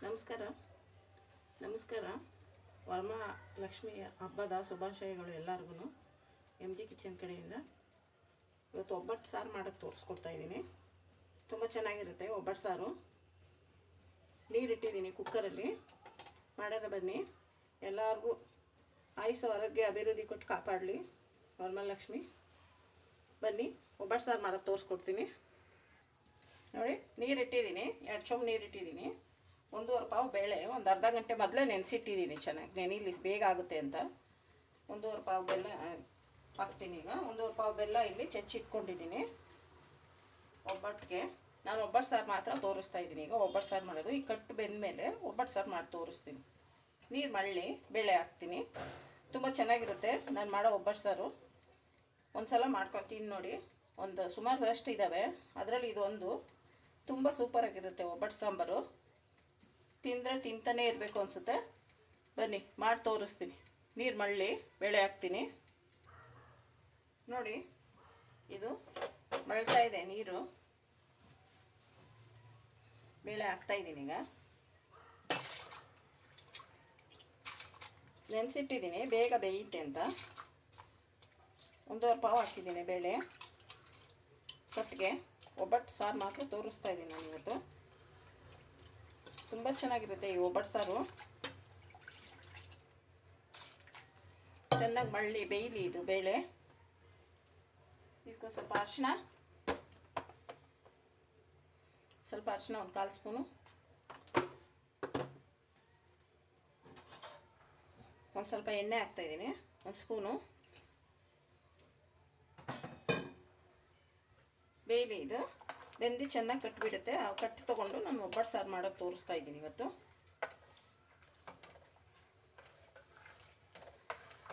ನಮಸ್ಕಾರ ನಮಸ್ಕಾರ ವರಮಹಾಲಕ್ಷ್ಮಿ ಹಬ್ಬದ ಶುಭಾಶಯಗಳು ಎಲ್ಲರಿಗೂ. ಎಮ್ ಜಿ ಕಿಚನ್ ಕಡೆಯಿಂದ ಇವತ್ತು ಒಬ್ಬಟ್ಟು ಸಾರು ಮಾಡೋಕ್ಕೆ ತೋರಿಸ್ಕೊಡ್ತಾ ಇದ್ದೀನಿ. ತುಂಬ ಚೆನ್ನಾಗಿರುತ್ತೆ ಒಬ್ಬಟ್ಟು ಸಾರು. ನೀರಿಟ್ಟಿದ್ದೀನಿ ಕುಕ್ಕರಲ್ಲಿ, ಮಾಡೋಣ ಬನ್ನಿ. ಎಲ್ಲರಿಗೂ ಆಯುಷ್ಯ ಆರೋಗ್ಯ ಅಭಿವೃದ್ಧಿ ಕೊಟ್ಟು ಕಾಪಾಡಲಿ ವರಮಹಾಲಕ್ಷ್ಮಿ. ಬನ್ನಿ ಒಬ್ಬಟ್ಟು ಸಾರು ಮಾಡೋಕ್ಕೆ ತೋರಿಸ್ಕೊಡ್ತೀನಿ. ನೋಡಿ, ನೀರಿಟ್ಟಿದ್ದೀನಿ, 2 ಚೊಂಬು ನೀರಿಟ್ಟಿದ್ದೀನಿ. 1.5 ಪಾವು ಬೇಳೆ ಒಂದು ಅರ್ಧ ಗಂಟೆ ಮೊದಲೇ ನೆನೆಸಿಟ್ಟಿದ್ದೀನಿ. ಚೆನ್ನಾಗಿ ನೆನೆಯಲಿ, ಬೇಗ ಆಗುತ್ತೆ ಅಂತ. 1.5 ಪಾವು ಬೆಲ್ಲ ಹಾಕ್ತೀನಿ. ಈಗ 1.5 ಪಾವು ಬೆಲ್ಲ ಇಲ್ಲಿ ಚೆಚ್ಚಿಟ್ಕೊಂಡಿದ್ದೀನಿ ಒಬ್ಬಟ್ಟಿಗೆ. ನಾನು ಒಬ್ಬಟ್ಟು ಸಾರು ಮಾತ್ರ ತೋರಿಸ್ತಾ ಇದ್ದೀನಿ. ಈಗ ಒಬ್ಬಟ್ಟು ಸಾರು ಮಾಡೋದು ಈ ಕಟ್ಟು ಬೆಂದ ಮೇಲೆ ಒಬ್ಬಟ್ಟು ಸಾರು ಮಾಡಿ ತೋರಿಸ್ತೀನಿ. ನೀರು ಮಳ್ಳಿ ಬೇಳೆ ಹಾಕ್ತೀನಿ. ತುಂಬ ಚೆನ್ನಾಗಿರುತ್ತೆ ನಾನು ಮಾಡೋ ಒಬ್ಬಟ್ಟು ಸಾರು. ಒಂದು ಸಲ ಮಾಡ್ಕೊತೀನಿ ನೋಡಿ. ಒಂದು ಸುಮಾರಷ್ಟು ಇದ್ದಾವೆ, ಅದರಲ್ಲಿ ಇದೊಂದು ತುಂಬ ಸೂಪರಾಗಿರುತ್ತೆ ಒಬ್ಬಟ್ಟು ಸಾಂಬಾರು. ತಿಂದರೆ ತಿಂತಾನೇ ಇರಬೇಕು ಅನಿಸುತ್ತೆ. ಬನ್ನಿ ಮಾಡಿ ತೋರಿಸ್ತೀನಿ. ನೀರು ಮಳ್ಳಿ ಬೇಳೆ ಹಾಕ್ತೀನಿ. ನೋಡಿ, ಇದು ಮಳ್ತಾ ಇದೆ ನೀರು. ಬೇಳೆ ಹಾಕ್ತಾಯಿದ್ದೀನಿ. ಈಗ ನೆನೆಸಿಟ್ಟಿದ್ದೀನಿ ಬೇಗ ಬೇಯುತ್ತೆ ಅಂತ. 1.5 ಪಾವು ಹಾಕಿದ್ದೀನಿ ಬೇಳೆ ಕಟ್ಟಿಗೆ. ಒಬ್ಬಟ್ಟು ಸಾರು ಮಾತ್ರ ತೋರಿಸ್ತಾ ಇದ್ದೀನಿ ನಾನು ಇವತ್ತು. ತುಂಬ ಚೆನ್ನಾಗಿರುತ್ತೆ ಈ ಒಬ್ಬಟ್ಟು ಸಾರು. ಚೆನ್ನಾಗಿ ಮಳ್ಳಿ ಬೇಯಲಿ ಇದು ಬೇಳೆ. ಇದಕ್ಕೆ ಸ್ವಲ್ಪ ಅರಿಶಿನ, ಒಂದು 1/4 ಸ್ಪೂನು, ಒಂದು ಸ್ವಲ್ಪ ಎಣ್ಣೆ ಹಾಕ್ತಾಯಿದ್ದೀನಿ, 1 ಸ್ಪೂನು. ಬೇಯಲಿ ಇದು. ಬೆಂದು ಚೆನ್ನಾಗಿ ಕಟ್ಟಿಬಿಡುತ್ತೆ. ಆ ಕಟ್ಟಿ ತೊಗೊಂಡು ನಾನು ಒಬ್ಬಟ್ಟು ಸಾರು ಮಾಡೋಕ್ಕೆ ತೋರಿಸ್ತಾ ಇದ್ದೀನಿ ಇವತ್ತು.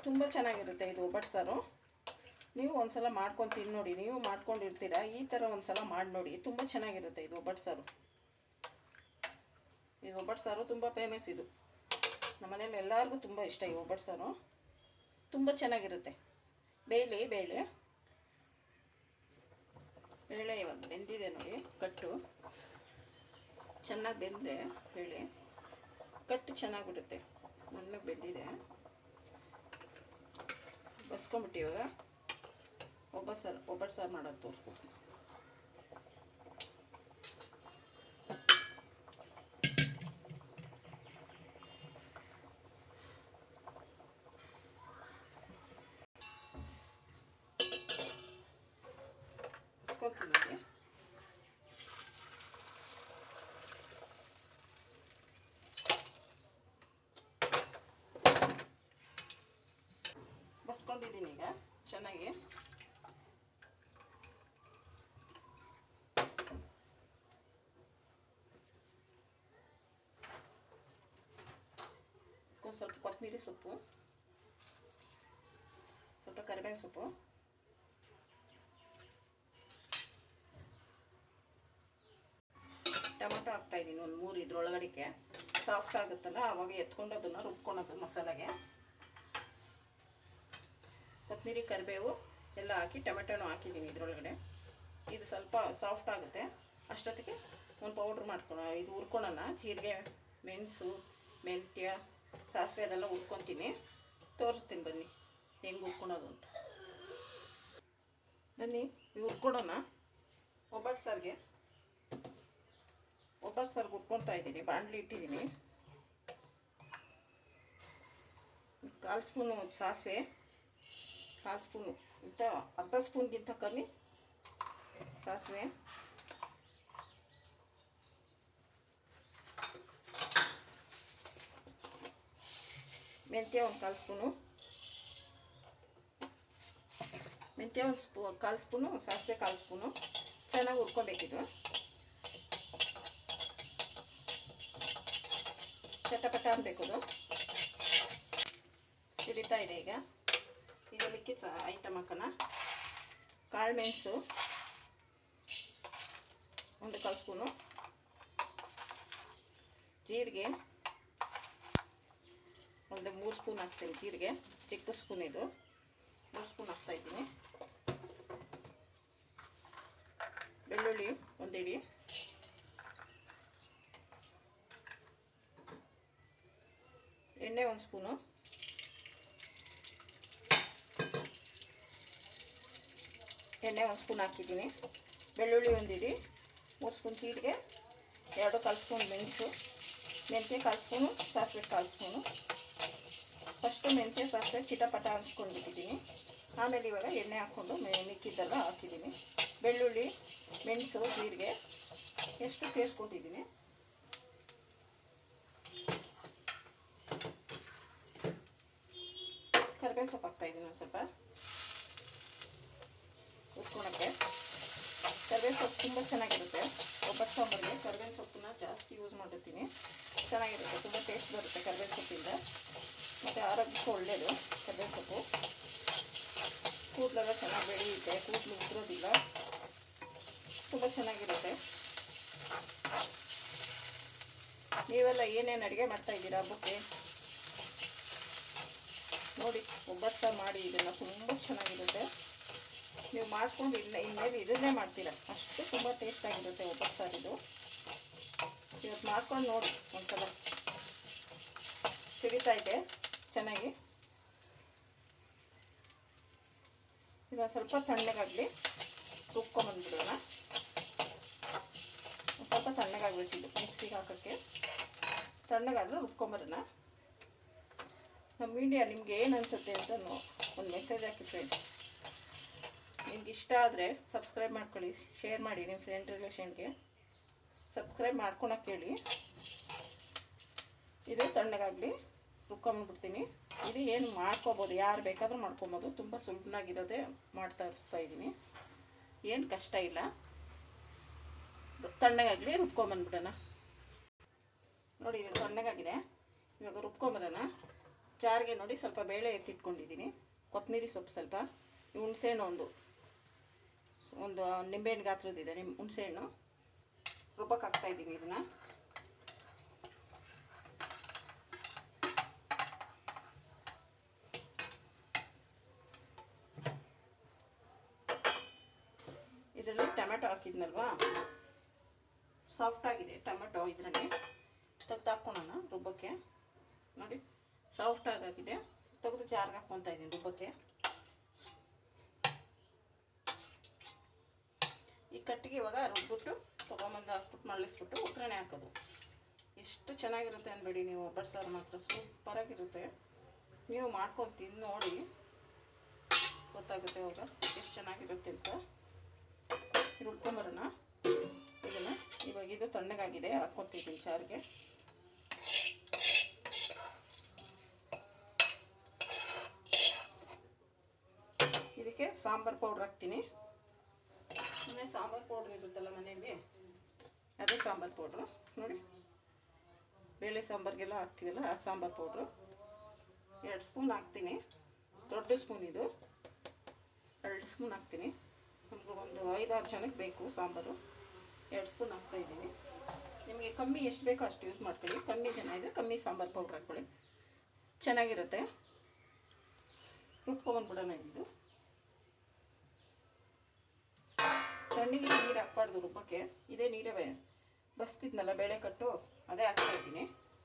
ತುಂಬ ಚೆನ್ನಾಗಿರುತ್ತೆ ಇದು ಒಬ್ಬಟ್ಟು ಸಾರು. ನೀವು ಒಂದು ಸಲ ಮಾಡ್ಕೊಂಡು ತಿಂದು ನೋಡಿ. ನೀವು ಮಾಡ್ಕೊಂಡಿರ್ತೀರ, ಈ ಥರ ಒಂದು ಸಲ ಮಾಡಿ ನೋಡಿ. ತುಂಬ ಚೆನ್ನಾಗಿರುತ್ತೆ ಇದು ಒಬ್ಬಟ್ಟು ಸಾರು. ಇದು ಒಬ್ಬಟ್ಟು ಸಾರು ತುಂಬ ಫೇಮಸ್. ಇದು ನಮ್ಮ ಮನೇಲಿ ಎಲ್ಲರಿಗೂ ತುಂಬ ಇಷ್ಟ ಈ ಒಬ್ಬಟ್ಟು ಸಾರು. ತುಂಬ ಚೆನ್ನಾಗಿರುತ್ತೆ. ಬೇಳೆ ಇವಾಗ ಬೆಂದಿದೆ ನೋಡಿ. ಕಟ್ಟು ಚೆನ್ನಾಗಿ ಬೆಂದರೆ ಬೇಳೆ ಕಟ್ಟು ಚೆನ್ನಾಗಿ ಬಿಡುತ್ತೆ. ನುಣ್ಣಗೆ ಬೆಂದಿದೆ. ಬಸ್ಕೊಂಬಿಟ್ಟು ಇವಾಗ ಒಬ್ಬಟ್ಟು ಸಾರು ಮಾಡೋದು ತೋರಿಸ್ಕೊಡ್ತೀನಿ. ಬಸ್ಕೊಂಡಿದ್ದೀನಿ ಈಗ ಚೆನ್ನಾಗಿ. ಸ್ವಲ್ಪ ಕೊತ್ತಂಬರಿ ಸೊಪ್ಪು, ಸ್ವಲ್ಪ ಕರಿಬೇವಿನ ಸೊಪ್ಪು, ಟೊಮೆಟೊ ಹಾಕ್ತಾಯಿದ್ದೀನಿ ಒಂದು 3. ಇದ್ರೊಳಗಡೆಗೆ ಸಾಫ್ಟ್ ಆಗುತ್ತಲ್ಲ, ಆವಾಗ ಎತ್ಕೊಂಡು ಅದನ್ನು ರುಬ್ಕೊಳೋದು ಮಸಾಲೆಗೆ. ಕೊತ್ತಂಬರಿ ಕರಿಬೇವು ಎಲ್ಲ ಹಾಕಿ ಟೊಮೆಟೊನೂ ಹಾಕಿದ್ದೀನಿ ಇದರೊಳಗಡೆ. ಇದು ಸ್ವಲ್ಪ ಸಾಫ್ಟ್ ಆಗುತ್ತೆ. ಅಷ್ಟೊತ್ತಿಗೆ ಒಂದು ಪೌಡ್ರ್ ಇದು ಹುರ್ಕೊಳ್ಳೋಣ. ಜೀರಿಗೆ, ಮೆಣಸು, ಮೆಂತ್ಯ, ಸಾಸಿವೆ ಅದೆಲ್ಲ ಹುರ್ಕೊತೀನಿ. ತೋರಿಸ್ತೀನಿ ಬನ್ನಿ ಹೆಂಗೆ ಹುರ್ಕೊಳೋದು ಅಂತ. ಬನ್ನಿ ಇವು ಹುರ್ಕೊಳೋಣ. ಒಬ್ಬಟ್ಟು ಸಾರಿಗೆ ಹುರ್ಕೊಳ್ತಾ ಇದ್ದೀನಿ. ಬಾಣಲಿ ಇಟ್ಟಿದ್ದೀನಿ. 1/4 ಸ್ಪೂನು ಸಾಸಿವೆ, 1/4 ಸ್ಪೂನು ಇಂಥ ಅರ್ಧ ಸ್ಪೂನ್ಗಿಂತ ಕಮ್ಮಿ ಸಾಸಿವೆ, ಮೆಂತ್ಯ 1/4 ಸ್ಪೂನು, ಮೆಂತ್ಯ 1/4 ಸ್ಪೂನು, ಸಾಸಿವೆ 1/4 ಸ್ಪೂನು. ಚೆನ್ನಾಗಿ ಹುರ್ಕೊಬೇಕಿದು. ಚಟಪಟ ಅನ್ಬೇಕು. ಅದು ಸಿಡಿತಾ ಇದೆ ಈಗ. ಈಗ ಮಿಕ್ಕಿದ ಐಟಮ್ ಹಾಕೋಣ. ಕಾಳು ಮೆಣಸು 1/4 ಸ್ಪೂನು, ಜೀರಿಗೆ ಒಂದು 3 ಸ್ಪೂನ್ ಹಾಕ್ತೀನಿ. ಜೀರಿಗೆ ಚಿಕ್ಕ ಸ್ಪೂನ್, ಇದು 3 ಸ್ಪೂನ್ ಹಾಕ್ತಾಯಿದ್ದೀನಿ. ಬೆಳ್ಳುಳ್ಳಿ 1 ಇಡಿ, ಎಣ್ಣೆ 1 ಸ್ಪೂನು, ಹಾಕಿದ್ದೀನಿ. ಬೆಳ್ಳುಳ್ಳಿ 1 ಇಡಿ, 3 ಸ್ಪೂನ್ ಜೀರಿಗೆ, 2 ಕಾಲು ಸ್ಪೂನ್ ಮೆಣಸು, ಮೆಂತ್ಯ 1 ಸ್ಪೂನು, ಸಾಸಿವೆ 1 ಸ್ಪೂನು. ಫಸ್ಟು ಮೆಂತ್ಯ ಸಾಸಿವೆ ಚಿಟಪಟ ಹಂಚ್ಕೊಂಡ್ಬಿಟ್ಟಿದ್ದೀನಿ. ಆಮೇಲೆ ಇವಾಗ ಎಣ್ಣೆ ಹಾಕ್ಕೊಂಡು ಮಿಕ್ಕಿದ್ದೆಲ್ಲ ಹಾಕಿದ್ದೀನಿ. ಬೆಳ್ಳುಳ್ಳಿ, ಮೆಣಸು, ಜೀರಿಗೆ ಎಷ್ಟು ಸೇರಿಸ್ಕೊಟ್ಟಿದ್ದೀನಿ. ಕರಿಬೇವು ಸೊಪ್ಪು ಹಾಕ್ತಾಯಿದ್ದೀನಿ ಒಂದು ಸ್ವಲ್ಪ ಉಟ್ಕೊಳಕ್ಕೆ. ಕರಿಬೇವು ಸೊಪ್ಪು ತುಂಬ ಚೆನ್ನಾಗಿರುತ್ತೆ. ಒಬ್ಬಟ್ಟು ಸಾಂಬಾರಿಗೆ ಕರಿಬೇವು ಸೊಪ್ಪನ್ನ ಜಾಸ್ತಿ ಯೂಸ್ ಮಾಡಿರ್ತೀನಿ. ಚೆನ್ನಾಗಿರುತ್ತೆ, ತುಂಬ ಟೇಸ್ಟ್ ಬರುತ್ತೆ ಕರಿಬೇವು ಸೊಪ್ಪಿಂದ. ಮತ್ತು ಆರೋಗ್ಯಕ್ಕೂ ಒಳ್ಳೆಯದು ಕರಿಬೇವು ಸೊಪ್ಪು. ಕೂದಲೆಲ್ಲ ಚೆನ್ನಾಗಿ ಬೆಳೆಯುತ್ತೆ, ಕೂದಲು ಉದುರೋದಿಲ್ಲ, ತುಂಬ ಚೆನ್ನಾಗಿರುತ್ತೆ. ನೀವೆಲ್ಲ ಏನೇನು ಅಡುಗೆ ಮಾಡ್ತಾಯಿದ್ದೀರಾ ಹಬ್ಬಕ್ಕೆ? ನೋಡಿ, ಒಬ್ಬಟ್ಟು ಸಾರು ಮಾಡಿ, ಇದನ್ನು ತುಂಬ ಚೆನ್ನಾಗಿರುತ್ತೆ. ನೀವು ಮಾಡ್ಕೊಂಡು ಇನ್ಮೇಲೆ ಇದನ್ನೇ ಮಾಡ್ತೀರಾ, ಅಷ್ಟು ತುಂಬ ಟೇಸ್ಟಾಗಿರುತ್ತೆ ಒಬ್ಬಟ್ಟು ಸಾರು ಇದು. ಇವತ್ತು ಮಾಡ್ಕೊಂಡು ನೋಡಿ ಒಂದ್ಸಲ. ಸಿಡಿತೈತೆ ಚೆನ್ನಾಗಿ. ಈಗ ಸ್ವಲ್ಪ ತಣ್ಣಗಾಗಲಿ, ರುಬ್ಕೊಂಬಂದ್ಬಿಡೋಣ. ಸ್ವಲ್ಪ ತಣ್ಣಗಾಗಬೇಕಿದ್ದು ಮಿಕ್ಸಿಗೆ ಹಾಕೋಕ್ಕೆ. ತಣ್ಣಗಾದರೂ ರುಬ್ಕೊಂಬರೋಣ. ನಮ್ಮ ವಿಡಿಯೋ ನಿಮ್ಗೆ ಏನು ಅನಿಸುತ್ತೆ ಅಂತ ಒಂದು ಮೆಸೇಜ್ ಹಾಕಿ ಫ್ರೆಂಡ್ಸ್. ನಿಮ್ಗೆ ಇಷ್ಟ ಆದರೆ ಸಬ್ಸ್ಕ್ರೈಬ್ ಮಾಡ್ಕೊಳ್ಳಿ, ಶೇರ್ ಮಾಡಿ ನಿಮ್ಮ ಫ್ರೆಂಡ್ ರಿಲೇಷನ್ಗೆ. ಸಬ್ಸ್ಕ್ರೈಬ್ ಮಾಡ್ಕೊಳಕ್ಕೆ ಹೇಳಿ. ಇದು ತಣ್ಣಗಾಗಲಿ, ರುಬ್ಕೊಂಬಂದ್ಬಿಡ್ತೀನಿ. ಇದು ಏನು ಮಾಡ್ಕೊಬೋದು, ಯಾರು ಬೇಕಾದರೂ ಮಾಡ್ಕೊಬೋದು. ತುಂಬ ಸುಲಭನಾಗಿರೋದೇ ಮಾಡ್ತಾ ಇದ್ದೀನಿ, ಏನು ಕಷ್ಟ ಇಲ್ಲ. ತಣ್ಣಗಾಗಲಿ, ರುಬ್ಕೊಂಬಂದ್ಬಿಡೋಣ. ನೋಡಿ, ಇದು ತಣ್ಣಗಾಗಿದೆ. ಇವಾಗ ರುಬ್ಕೊಂಬರೋಣ. ಜಾರಿಗೆ ನೋಡಿ ಸ್ವಲ್ಪ ಬೇಳೆ ಎತ್ತಿಟ್ಕೊಂಡಿದ್ದೀನಿ, ಕೊತ್ತಂಬರಿ ಸೊಪ್ಪು ಸ್ವಲ್ಪ, ಹುಣಸೆಹಣ್ಣು ಒಂದು ನಿಂಬೆಹಣ್ಣು ಗಾತ್ರದಿದೆ ಹುಣಸೆಹಣ್ಣು ರುಬ್ಬಕ್ಕೆ ಹಾಕ್ತಾಯಿದ್ದೀನಿ. ಇದನ್ನು ಇದರಲ್ಲಿ ಟೊಮೆಟೊ ಹಾಕಿದ್ನಲ್ವಾ, ಸಾಫ್ಟಾಗಿದೆ ಟೊಮೆಟೊ. ಇದರಲ್ಲಿ ತೆಗ್ದು ಹಾಕ್ಕೊಳ್ಳೋಣ ರುಬ್ಬಕ್ಕೆ. ನೋಡಿ, ಸಾಫ್ಟಾಗಿದೆ. ತೆಗೆದು ಜಾರ್ಗೆ ಹಾಕ್ಕೊತಾ ಇದ್ದೀನಿ ರುಬ್ಬಕ್ಕೆ. ಈ ಕಟ್ಟಿಗೆ ಇವಾಗ ರುಬ್ಬಿಟ್ಟು ತೊಗೊಂಬಂದು ಹಾಕ್ಬಿಟ್ಟು ಮರಳಿಸ್ಬಿಟ್ಟು ಒಗ್ಗರಣೆ ಹಾಕೋದು. ಎಷ್ಟು ಚೆನ್ನಾಗಿರುತ್ತೆ ಅನ್ಬೇಡಿ, ನೀವು ಒಬ್ಬಟ್ಟು ಸಾರು ಮಾತ್ರ ಸೂಪರಾಗಿರುತ್ತೆ. ನೀವು ಮಾಡ್ಕೊಂಡು ತಿಂದು ನೋಡಿ, ಗೊತ್ತಾಗುತ್ತೆ ಅವಾಗ ಎಷ್ಟು ಚೆನ್ನಾಗಿರುತ್ತೆ ಅಂತ. ರುಬ್ಕೊಂಬರೋಣ ಇದನ್ನು. ಇವಾಗ ಇದು ತಣ್ಣಗಾಗಿದೆ, ಹಾಕ್ಕೊತಿದ್ದೀನಿ ಜಾರಿಗೆ. ಇದಕ್ಕೆ ಸಾಂಬಾರು ಪೌಡ್ರ್ ಹಾಕ್ತೀನಿ. ಸಾಂಬಾರು ಪೌಡ್ರ್ ಇರುತ್ತಲ್ಲ ಮನೆಯಲ್ಲಿ, ಅದೇ ಸಾಂಬಾರು ಪೌಡ್ರು. ನೋಡಿ, ಬೇಳೆ ಸಾಂಬಾರಿಗೆಲ್ಲ ಹಾಕ್ತೀವಲ್ಲ ಆ ಸಾಂಬಾರು ಪೌಡ್ರು 2 ಸ್ಪೂನ್ ಹಾಕ್ತೀನಿ. ದೊಡ್ಡ ಸ್ಪೂನ್ ಇದು, 2 ಸ್ಪೂನ್ ಹಾಕ್ತೀನಿ. ನಮಗೂ ಒಂದು 5-6 ಜನಕ್ಕೆ ಬೇಕು ಸಾಂಬಾರು. 2 ಸ್ಪೂನ್ ಹಾಕ್ತಾಯಿದ್ದೀನಿ. ನಿಮಗೆ ಕಮ್ಮಿ ಎಷ್ಟು ಬೇಕೋ ಅಷ್ಟು ಯೂಸ್ ಮಾಡ್ಕೊಳ್ಳಿ. ಕಮ್ಮಿ ಜನ ಇದ್ದರೆ ಕಮ್ಮಿ ಸಾಂಬಾರು ಪೌಡ್ರ್ ಹಾಕ್ಕೊಳ್ಳಿ, ಚೆನ್ನಾಗಿರುತ್ತೆ. ರುಬ್ಕೊಂಬಂದ್ಬಿಡೋಣ. ಇದು ತಣ್ಣಗೆ ನೀರು ಹಾಕ್ಬಾರ್ದು ರುಬ್ಬಕ್ಕೆ. ಇದೇ ನೀರೇ ಬಸ್ತಿದ್ನಲ್ಲ ಬೇಳೆ ಕಟ್ಟು, ಅದೇ ಹಾಕ್ತಾಯಿದ್ದೀನಿ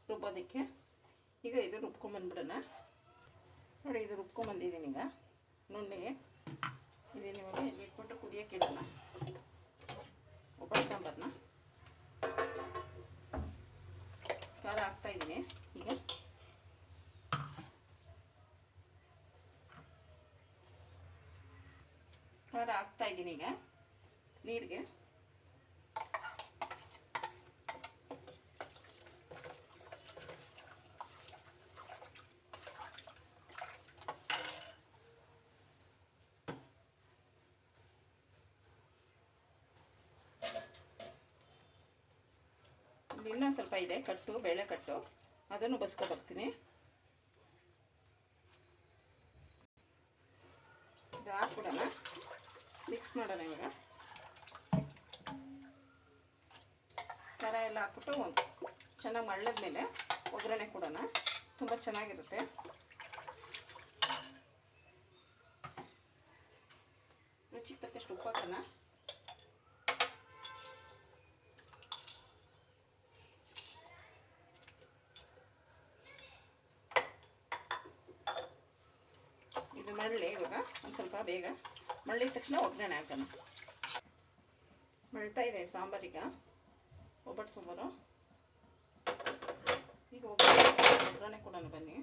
ರುಬ್ಬೋದಕ್ಕೆ. ಈಗ ಇದು ರುಬ್ಕೊಂಬಂದ್ಬಿಡೋಣ. ನೋಡಿ, ಇದು ರುಬ್ಕೊಂಬಂದಿದ್ದೀನಿ. ಈಗ ನುಣ್ಣಗೆ ಇದು ನಿಮಗೆ ಇಲ್ಲಿ ಇಟ್ಬಿಟ್ಟು ಕುದಿಯೋಕೆ ಇಡೋಣ ಒಬ್ಬಟ್ಟು ಸಾಂಬಾರನ್ನ. ಖಾರ ಹಾಕ್ತಾಯಿದ್ದೀನಿ. ಈಗ ಖಾರ ಹಾಕ್ತಾಯಿದ್ದೀನಿ. ಈಗ ನೀರಿಗೆ ಇನ್ನೊಂದು ಸ್ವಲ್ಪ ಇದೆ ಕಟ್ಟು, ಬೇಳೆ ಕಟ್ಟು, ಅದನ್ನು ಬಸ್ಕೊಬರ್ತೀನಿ. ಇದು ಹಾಕ್ಬಿಡೋಣ, ಮಿಕ್ಸ್ ಮಾಡೋಣ. ಇವಾಗ ಖಾರ ಎಲ್ಲ ಹಾಕ್ಬಿಟ್ಟು ಚೆನ್ನಾಗಿ ಮಳ್ಳದ್ಮೇಲೆ ಒಗ್ಗರಣೆ ಕೊಡೋಣ. ತುಂಬ ಚೆನ್ನಾಗಿರುತ್ತೆ. ರುಚಿಗೆ ತಕ್ಕಷ್ಟು ಉಪ್ಪು ಹಾಕೋಣ. ಮಳ್ಳಿ ಇವಾಗ ಒಂದು ಸ್ವಲ್ಪ ಬೇಗ ಮಳ್ಳಿದ ತಕ್ಷಣ ಒಗ್ಗರಣೆ ಹಾಕೋಣ. ಮಳ್ತಾ ಇದೆ ಸಾಂಬಾರೀಗ, ಒಬ್ಬಟ್ಟು ಸಾಂಬಾರು. ಈಗ ಒಗ್ಗರಣೆ ಕೊಡೋಣ ಬನ್ನಿ.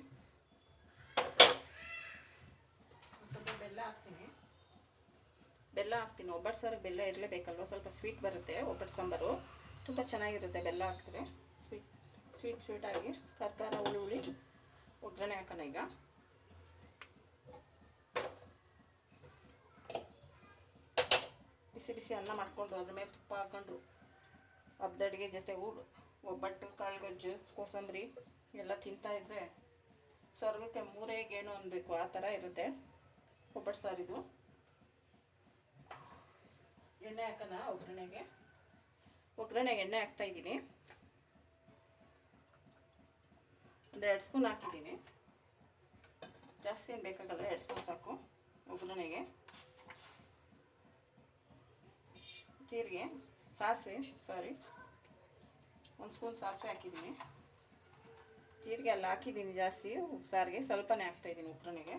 ಸ್ವಲ್ಪ ಬೆಲ್ಲ ಹಾಕ್ತೀನಿ. ಒಬ್ಬಟ್ಟು ಸಾರಿಗೆ ಬೆಲ್ಲ ಇರಲೇಬೇಕಲ್ವ, ಸ್ವಲ್ಪ ಸ್ವೀಟ್ ಬರುತ್ತೆ. ಒಬ್ಬಟ್ಟು ಸಾಂಬಾರು ತುಂಬ ಚೆನ್ನಾಗಿರುತ್ತೆ ಬೆಲ್ಲ ಹಾಕಿದ್ರೆ. ಸ್ವೀಟಾಗಿ ಖಾರ ಹುಳಿ ಒಗ್ಗರಣೆ ಹಾಕೋಣ. ಈಗ ಬಿಸಿ ಅನ್ನ ಮಾಡಿಕೊಂಡು ಅದ್ರ ಮೇಲೆ ತುಪ್ಪ ಹಾಕೊಂಡು ಹಬ್ಬದ ಅಡುಗೆ ಜೊತೆ ಒಬ್ಬಟ್ಟು, ಕಾಳುಗೊಜ್ಜು, ಕೋಸಂಬರಿ ಎಲ್ಲ ತಿಂತಾಯಿದ್ರೆ ಸ್ವರ್ಗಕ್ಕೆ ಮೂರೇ ಗೇಣು ಅನ್ನಬೇಕು, ಆ ಥರ ಇರುತ್ತೆ ಒಬ್ಬಟ್ಟು ಸಾರಿದು. ಎಣ್ಣೆ ಹಾಕೋಣ. ಒಗ್ಗರಣೆಗೆ ಎಣ್ಣೆ ಹಾಕ್ತಾಯಿದ್ದೀನಿ. ಒಂದು 2 ಸ್ಪೂನ್ ಹಾಕಿದ್ದೀನಿ, ಜಾಸ್ತಿ ಏನು ಬೇಕಾಗಲ್ಲ, 2 ಸ್ಪೂನ್ ಸಾಕು. ಒಗ್ಗರಣೆಗೆ ಜೀರಿಗೆ, ಸಾಸಿವೆ 1 ಸ್ಪೂನ್ ಸಾಸಿವೆ ಹಾಕಿದ್ದೀನಿ. ಜೀರಿಗೆ ಎಲ್ಲ ಹಾಕಿದ್ದೀನಿ ಜಾಸ್ತಿ, ಸಾರಿಗೆ ಸ್ವಲ್ಪನೇ ಹಾಕ್ತಾಯಿದ್ದೀನಿ. ಒಗ್ಗರಣೆಗೆ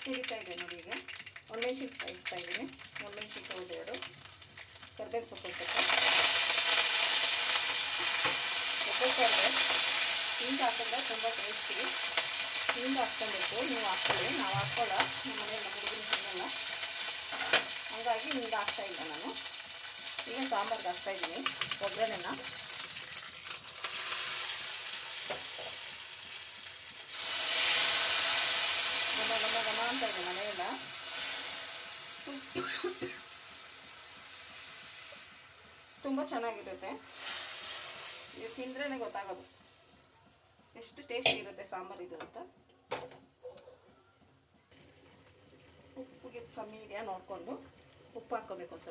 ಸಿಡಿತಾ ಇದೆ ನೋಡಿ. ಈಗ ಒಣಮೆಣಸಿನ್ಕಾಯಿ ಇಡ್ತಾಯಿದ್ದೀನಿ. ಒಣಮೆಣಸಿನ್ಕಾಯಿ 2, ಕರ್ಬೇವಿನ ಸೊಪ್ಪು ಒಬ್ಬಟ್ಟು ಹಿಂಗೆ ಹಾಕಿದ್ರೆ ತುಂಬ ಟೇಸ್ಟಿ. ಹಿಂಗೆ ಹಾಕ್ಕೊಬೇಕು, ನೀವು ಹಾಕ್ಕೊಳ್ಳಿ. ನಾವು ಹಾಕ್ಕೊಳ್ಳೋ, ನಮ್ಮ ಮನೇಲಿ ನಮ್ಮ ಹುಡುಗರು ತಿನ್ನಲ್ಲ, ಹಾಗಾಗಿ ಹಿಂಗೆ ಹಾಕ್ತಾಯಿಲ್ಲ ನಾನು. ಈಗ ಸಾಂಬಾರ್ಗೆ ಹಾಕ್ತಾಯಿದ್ದೀನಿ ಒಗ್ಗರಣೆನ. ಘಮ ಅಂತ ಇದೆ ಮನೆಯೆಲ್ಲ. ತುಂಬ ಚೆನ್ನಾಗಿರುತ್ತೆ. ಇದು ತಿಂದ್ರೇ ಗೊತ್ತಾಗೋದು ಎಷ್ಟು ಟೇಸ್ಟಿ ಇರುತ್ತೆ ಸಾಂಬಾರು ಇದು ಅಂತ. ಉಪ್ಪಿಗೆ ಕಮ್ಮಿ ಇದೆಯಾ ನೋಡಿಕೊಂಡು ಉಪ್ಪು ಹಾಕ್ಕೋಬೇಕು. ಒಂದು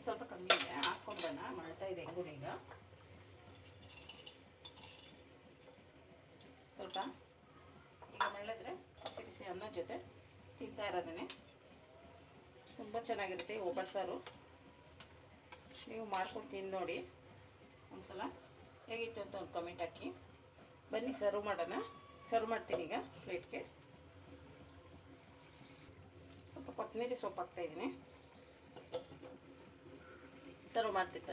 ಸ್ವಲ್ಪ ಕಮ್ಮಿ ಇದೆ, ಹಾಕ್ಕೊಂಡ್ಬಣ್ಣ. ಮಾಡ್ತಾ ಇದೆ ಹೆಂಗೂ. ಈಗ ಸ್ವಲ್ಪ ಮಳ್ಳಿದ್ರೆ ಬಿಸಿ ಅನ್ನದ ಜೊತೆ ತಿಂತಾ ಇರೋದೇ ತುಂಬ ಚೆನ್ನಾಗಿರುತ್ತೆ ಒಬ್ಬಟ್ಟು ಸಾರು. ನೀವು ಮಾಡ್ಕೊಂಡು ತಿಂದು ನೋಡಿ ಒಂದ್ಸಲ, ಹೇಗಿತ್ತು ಅಂತ ಒಂದು ಕಮೆಂಟ್ ಹಾಕಿ. ಬನ್ನಿ ಸರ್ವ್ ಮಾಡೋಣ. ಸರ್ವ್ ಮಾಡ್ತೀನಿ ಈಗ ಪ್ಲೇಟ್ಗೆ. ಸ್ವಲ್ಪ ಕೊತ್ತಂಬರಿ ಸೊಪ್ಪು ಹಾಕ್ತಾಯಿದ್ದೀನಿ. ಸರ್ವ್ ಮಾಡ್ತೀನಿ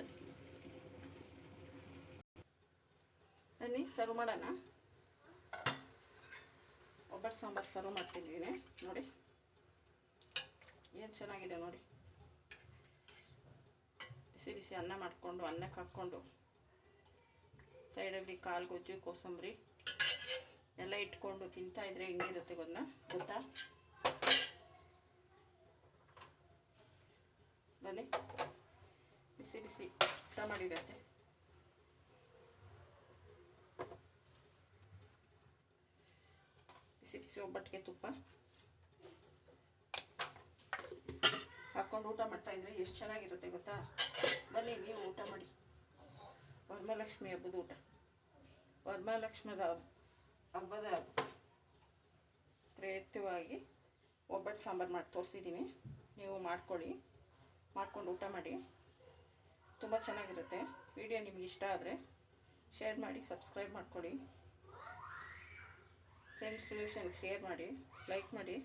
ಬನ್ನಿ ಸರ್ವ್ ಮಾಡೋಣ. ಒಬ್ಬಟ್ಟು ಸಾಂಬಾರು ಸರ್ವ್ ಮಾಡ್ತಿದ್ದೀನಿ ನೋಡಿ, ಏನು ಚೆನ್ನಾಗಿದೆ ನೋಡಿ. ಬಿಸಿ ಅನ್ನ ಮಾಡಿಕೊಂಡು ಅನ್ನಕ್ಕೆ ಹಾಕ್ಕೊಂಡು ಸೈಡಲ್ಲಿ ಕಾಳುಗೊಜ್ಜು, ಕೋಸಂಬರಿ ಎಲ್ಲ ಇಟ್ಕೊಂಡು ತಿಂತಾಯಿದ್ರೆ ಹೆಂಗಿರುತ್ತೆ ಗೊತ್ತಾ? ಬನ್ನಿ, ಬಿಸಿ ಊಟ ಮಾಡಿರುತ್ತೆ. ಬಿಸಿ ಒಬ್ಬಟ್ಟಿಗೆ ತುಪ್ಪ ಹಾಕ್ಕೊಂಡು ಊಟ ಮಾಡ್ತಾಯಿದ್ರೆ ಎಷ್ಟು ಚೆನ್ನಾಗಿರುತ್ತೆ ಗೊತ್ತಾ? ಬನ್ನಿ ನೀವು ಊಟ ಮಾಡಿ. ವರಮಹಾಲಕ್ಷ್ಮಿ ಹಬ್ಬದ ಊಟ, ವರಮಹಾಲಕ್ಷ್ಮಿ ಹಬ್ಬದ ಪ್ರಯುಕ್ತವಾಗಿ ಒಬ್ಬಟ್ಟು ಸಾಂಬಾರು ಮಾಡಿ ತೋರಿಸಿದ್ದೀನಿ. ನೀವು ಮಾಡ್ಕೊಂಡು ಊಟ ಮಾಡಿ. ತುಂಬ ಚೆನ್ನಾಗಿರುತ್ತೆ. ವಿಡಿಯೋ ನಿಮ್ಗೆ ಇಷ್ಟ ಆದರೆ ಶೇರ್ ಮಾಡಿ, ಸಬ್ಸ್ಕ್ರೈಬ್ ಮಾಡ್ಕೊಳ್ಳಿ, ಫ್ರೆಂಡ್ಸ್ ರಿಲೇಷನ್ಗೆ ಶೇರ್ ಮಾಡಿ, ಲೈಕ್ ಮಾಡಿ.